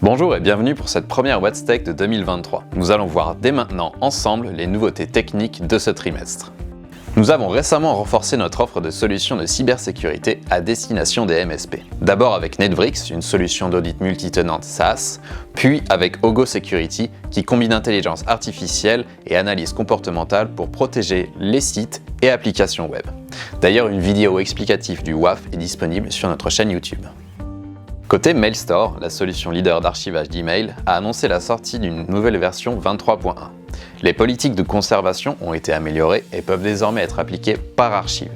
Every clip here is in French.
Bonjour et bienvenue pour cette première WhatTech de 2023. Nous allons voir dès maintenant ensemble les nouveautés techniques de ce trimestre. Nous avons récemment renforcé notre offre de solutions de cybersécurité à destination des MSP. D'abord avec Netvrix, une solution d'audit multitenante SaaS, puis avec Ogo Security qui combine intelligence artificielle et analyse comportementale pour protéger les sites et applications web. D'ailleurs, une vidéo explicative du WAF est disponible sur notre chaîne YouTube. Côté Mailstore, la solution leader d'archivage d'email a annoncé la sortie d'une nouvelle version 23.1. Les politiques de conservation ont été améliorées et peuvent désormais être appliquées par archive.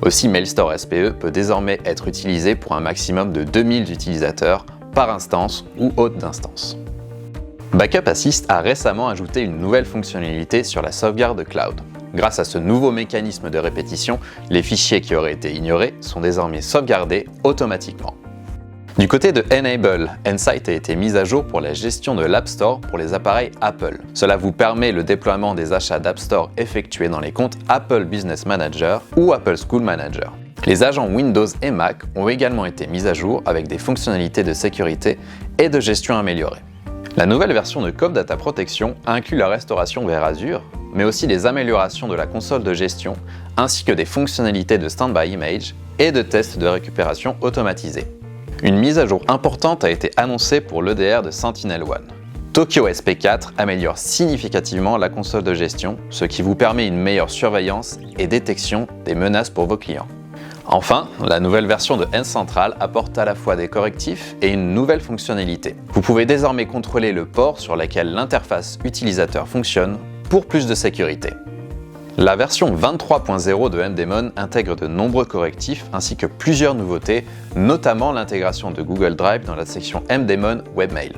Aussi, Mailstore SPE peut désormais être utilisé pour un maximum de 2000 utilisateurs par instance ou hôte d'instance. Backup Assist a récemment ajouté une nouvelle fonctionnalité sur la sauvegarde cloud. Grâce à ce nouveau mécanisme de répétition, les fichiers qui auraient été ignorés sont désormais sauvegardés automatiquement. Du côté de Enable, Insight a été mise à jour pour la gestion de l'App Store pour les appareils Apple. Cela vous permet le déploiement des achats d'App Store effectués dans les comptes Apple Business Manager ou Apple School Manager. Les agents Windows et Mac ont également été mis à jour avec des fonctionnalités de sécurité et de gestion améliorées. La nouvelle version de Cove Data Protection inclut la restauration vers Azure, mais aussi les améliorations de la console de gestion, ainsi que des fonctionnalités de Standby Image et de tests de récupération automatisés. Une mise à jour importante a été annoncée pour l'EDR de SentinelOne. Tokyo SP4 améliore significativement la console de gestion, ce qui vous permet une meilleure surveillance et détection des menaces pour vos clients. Enfin, la nouvelle version de N-Central apporte à la fois des correctifs et une nouvelle fonctionnalité. Vous pouvez désormais contrôler le port sur lequel l'interface utilisateur fonctionne pour plus de sécurité. La version 23.0 de MDemon intègre de nombreux correctifs ainsi que plusieurs nouveautés, notamment l'intégration de Google Drive dans la section MDemon Webmail.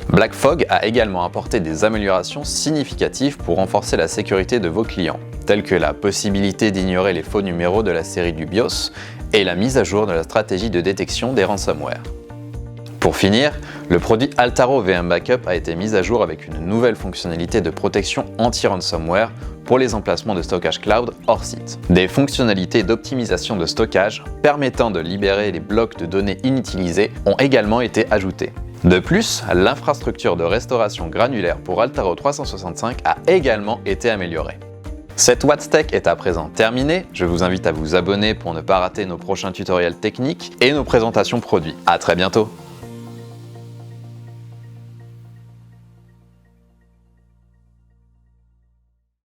BlackFog a également apporté des améliorations significatives pour renforcer la sécurité de vos clients, telles que la possibilité d'ignorer les faux numéros de la série du BIOS et la mise à jour de la stratégie de détection des ransomware. Pour finir, le produit Altaro VM Backup a été mis à jour avec une nouvelle fonctionnalité de protection anti-ransomware pour les emplacements de stockage cloud hors site. Des fonctionnalités d'optimisation de stockage permettant de libérer les blocs de données inutilisés ont également été ajoutées. De plus, l'infrastructure de restauration granulaire pour Altaro 365 a également été améliorée. Cette WhatTech est à présent terminée. Je vous invite à vous abonner pour ne pas rater nos prochains tutoriels techniques et nos présentations produits. À très bientôt!